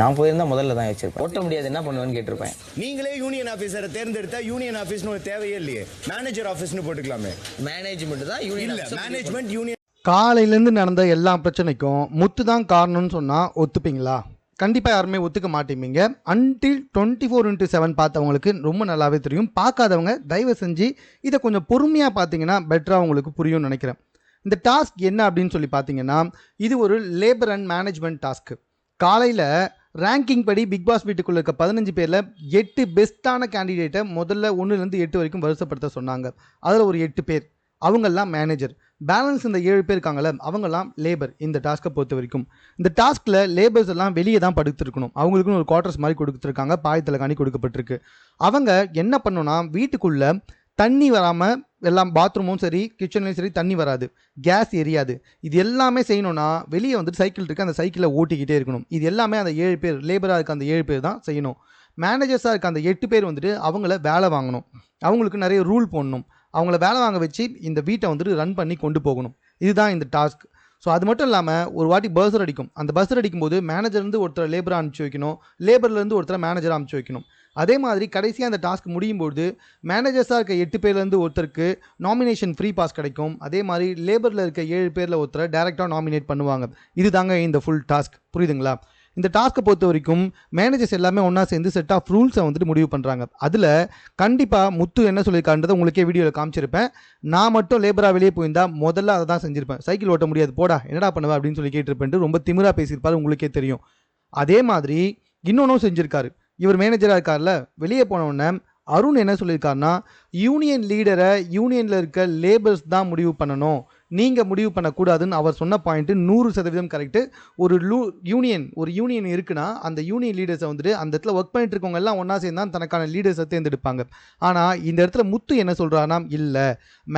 நான் போயிருந்தா முதல்ல தான் வச்சிருப்பேன். ஓட்ட முடியாது என்ன பண்ணுவேன்னு கேட்டிருப்பேன். நீங்களே யூனியன் ஆஃபீஸரை தேர்ந்தெடுத்தா யூனியன் ஆஃபீஸ்னு ஒரு தேவையே இல்லையே, மேனேஜர் ஆஃபீஸ்னு போட்டுக்கலாமே. மேனேஜ்மெண்ட் தான் யூனியன் இல்ல, மேனேஜ்மெண்ட் யூனியன். காலையிலேருந்து நடந்த எல்லா பிரச்சனைக்கும் முத்து தான் காரணம்னு சொன்னால் ஒத்துப்பீங்களா? கண்டிப்பாக யாருமே ஒத்துக்க மாட்டேங்க. அன்டில் 24x7 பார்த்தவங்களுக்கு ரொம்ப நல்லாவே தெரியும். பார்க்காதவங்க தயவு செஞ்சு இதை கொஞ்சம் பொறுமையாக பார்த்தீங்கன்னா பெட்டராக உங்களுக்கு புரியும்னு நினைக்கிறேன். இந்த டாஸ்க் என்ன அப்படின்னு சொல்லி பார்த்தீங்கன்னா, இது ஒரு லேபர் அண்ட் மேனேஜ்மெண்ட் டாஸ்க்கு. காலையில் ரேங்கிங் படி பிக் பாஸ் வீட்டுக்குள்ளே இருக்க 15 பேரில் 8 பெஸ்ட்டான கேண்டிடேட்டை முதல்ல 1லேருந்து 8 வரைக்கும் வரிசைப்படுத்த சொன்னாங்க. அதில் ஒரு 8 பேர் அவங்கெல்லாம் மேனேஜர். பேலன்ஸ் இந்த 7 பேர் இருக்காங்கல்ல, அவங்கெல்லாம் லேபர். இந்த டாஸ்க்கை பொறுத்த வரைக்கும் இந்த டாஸ்கில் லேபர்ஸ் எல்லாம் வெளியே தான் படுத்துருக்கணும். அவங்களுக்குன்னு ஒரு குவார்டர்ஸ் மாதிரி கொடுத்துருக்காங்க, பாயத்தில் காணி கொடுக்கப்பட்டிருக்கு. அவங்க என்ன பண்ணணும்னா, வீட்டுக்குள்ளே தண்ணி வராமல் எல்லாம் பாத்ரூமும் சரி கிச்சன்லேயும் சரி தண்ணி வராது, கேஸ் எரியாது. இது எல்லாமே செய்யணும்னா வெளியே வந்துட்டு சைக்கிள் இருக்குது, அந்த சைக்கிளை ஓட்டிக்கிட்டே இருக்கணும். இது எல்லாமே அந்த 7 பேர் லேபராக இருக்க அந்த 7 பேர் தான் செய்யணும். மேனேஜர்ஸாக இருக்க அந்த 8 பேர் வந்துட்டு அவங்கள வேலை வாங்கணும், அவங்களுக்கு நிறைய ரூல் போடணும், அவங்கள வேலை வாங்க வச்சு இந்த வீட்டை வந்துட்டு ரன் பண்ணி கொண்டு போகணும். இதுதான் இந்த டாஸ்க். ஸோ அது மட்டும் இல்லாமல் ஒரு வாட்டி பஸ்ஸர் அடிக்கும். அந்த பஸ்ஸர் அடிக்கும்போது மேனேஜர்லேருந்து ஒருத்தர் லேபராக அனுப்பிச்சி வைக்கணும், லேபர்லேருந்து ஒருத்தர் மேனேஜராக அனுப்பிச்சி வைக்கணும். அதே மாதிரி கடைசியாக அந்த டாஸ்க் முடியும் போது மேனேஜர்ஸாக இருக்க 8 பேர்லேருந்து ஒருத்தருக்கு நாமினேஷன் ஃப்ரீ பாஸ் கிடைக்கும். அதே மாதிரி லேபரில் இருக்க 7 பேரில் ஒருத்தரை டேரெக்டாக நாமினேட் பண்ணுவாங்க. இதுதாங்க இந்த ஃபுல் டாஸ்க். புரியுதுங்களா? இந்த டாஸ்க்கை பொறுத்த வரைக்கும் மேனேஜர்ஸ் எல்லாமே ஒன்றா சேர்ந்து செட் ஆஃப் ரூல்ஸை வந்துட்டு முடிவு பண்ணுறாங்க. அதில் கண்டிப்பாக முத்து என்ன சொல்லியிருக்கான்றதை உங்களுக்கே வீடியோவில் காமிச்சிருப்பேன். நான் மட்டும் லேபராக வெளியே போயிருந்தால் முதல்ல அதை தான் செஞ்சுருப்பேன். சைக்கிள் ஓட்ட முடியாது போடா என்னடா பண்ணுவேன் அப்படின்னு சொல்லி கேட்டிருப்பேன்ட்டு ரொம்ப திமிராக பேசியிருப்பாரு, உங்களுக்கே தெரியும். அதே மாதிரி இன்னொன்றும் செஞ்சுருக்காரு. இவர் மேனேஜராக இருக்கார்ல, வெளியே போனவுடனே அருண் என்ன சொல்லியிருக்காருன்னா, யூனியன் லீடரை யூனியனில் இருக்க லேபர்ஸ் தான் முடிவு பண்ணணும், நீங்கள் முடிவு பண்ணக்கூடாதுன்னு அவர் சொன்ன பாயிண்ட்டு 100% கரெக்டு. ஒரு யூனியன் இருக்குன்னா அந்த யூனியன் லீடர்ஸை வந்துட்டு அந்த இடத்துல ஒர்க் பண்ணிட்டு இருக்கவங்க எல்லாம் ஒன்றா சேர்ந்து தான் தனக்கான லீடர்ஸை தேர்ந்தெடுப்பாங்க. ஆனால் இந்த இடத்துல முத்து என்ன சொல்கிறாருன்னா, இல்லை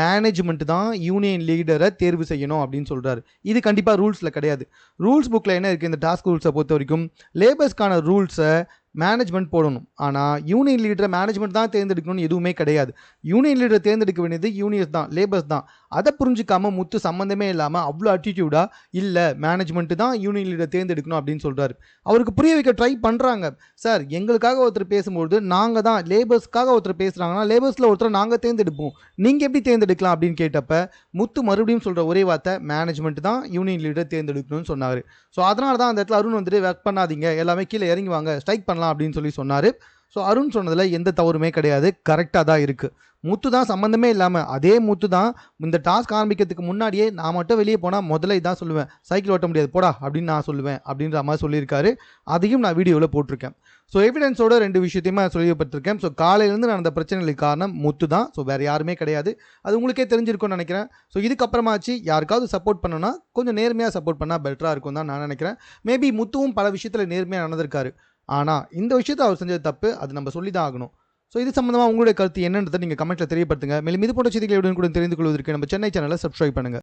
மேனேஜ்மெண்ட் தான் யூனியன் லீடரை தேர்வு செய்யணும் அப்படின்னு சொல்கிறாரு. இது கண்டிப்பாக ரூல்ஸில் கிடையாது. ரூல்ஸ் புக்கில் என்ன இருக்குது, இந்த டாஸ்க் ரூல்ஸை பொறுத்த வரைக்கும் லேபர்ஸ்க்கான ரூல்ஸை மேனேஜ்மெண்ட் போடணும். ஆனால் யூனியன் லீடரை மேனேஜ்மெண்ட் தான் தேர்ந்தெடுக்கணும்னு எதுவுமே கிடையாது. யூனியன் லீடரை தேர்ந்தெடுக்க வேண்டியது யூனியர்ஸ் தான், லேபர்ஸ் தான். அதை புரிஞ்சிக்காம முத்து சம்மந்தமே இல்லாமல் அவ்வளோ அட்டிடியூடாக இல்லை மேனேஜ்மெண்ட்டு தான் யூனியன் லீடரை தேர்ந்தெடுக்கணும் அப்படின்னு சொல்கிறாரு. அவருக்கு புரிய வைக்க ட்ரை பண்ணுறாங்க. சார் எங்களுக்காக ஒருத்தர் பேசும்போது நாங்கள் தான், லேபர்ஸ்க்காக ஒருத்தர் பேசுகிறாங்கன்னா லேபர்ஸில் ஒருத்தர் நாங்கள் தேர்ந்தெடுப்போம், நீங்கள் எப்படி தேர்ந்தெடுக்கலாம் அப்படின்னு கேட்டப்ப முத்து மறுபடியும் சொல்கிற ஒரே வார்த்தை மேனேஜ்மெண்ட் தான் யூனியன் லீடரை தேர்ந்தெடுக்கணும்னு சொன்னார். ஸோ அதனால தான் அந்த இடத்துல அருண் வந்துட்டு ஒர்க் பண்ணாதீங்க, எல்லாமே கீழே இறங்கி வாங்க, ஸ்ட்ரைக் பண்ணலாம் அப்படின்னு சொல்லி சொன்னார். ஸோ அருண் சொன்னதில் எந்த தவறுமே கிடையாது, கரெக்டாக தான் இருக்குது. முத்து தான் சம்மந்தமே இல்லாமல், அதே முத்து தான் இந்த டாஸ்க் ஆரம்பிக்கிறதுக்கு முன்னாடியே நான் மட்டும் வெளியே போனால் முதல்ல இதான் சொல்லுவேன், சைக்கிள் ஓட்ட முடியாது போடா அப்படின்னு நான் சொல்லுவேன் அப்படின்ற மாதிரி சொல்லியிருக்காரு. அதையும் நான் வீடியோவில் போட்டிருக்கேன். ஸோ எவிடன்ஸோட 2 விஷயத்தையுமே சொல்லப்பட்டிருக்கேன். ஸோ காலையிலேருந்து நடந்த பிரச்சனைகளுக்கு காரணம் முத்து தான், ஸோ வேறு யாருமே கிடையாது. அது உங்களுக்கே தெரிஞ்சிருக்கும்னு நினைக்கிறேன். ஸோ இதுக்கப்புறமாச்சு யாருக்காவது சப்போர்ட் பண்ணணும்னா கொஞ்சம் நேர்மையாக சப்போர்ட் பண்ணால் பெட்டராக இருக்கும் தான் நான் நினைக்கிறேன். மேபி முத்துவும் பல விஷயத்தில் நேர்மையாக நடந்திருக்காரு. ஆனால் இந்த விஷயத்தை அவர் செஞ்சது தப்பு, அது நம்ம சொல்லி தான் ஆகணும். ஸோ இது சம்மந்தமாக உங்களுடைய கருத்து என்னன்றதை நீங்கள் கமெண்ட்டில் தெரியப்படுத்துங்க. மேலும் இது போன்ற செய்திகளை கூட தெரிந்து கொள்வதற்கு நம்ம சென்னை சேனலை சப்ஸ்கிரைப் பண்ணுங்கள்.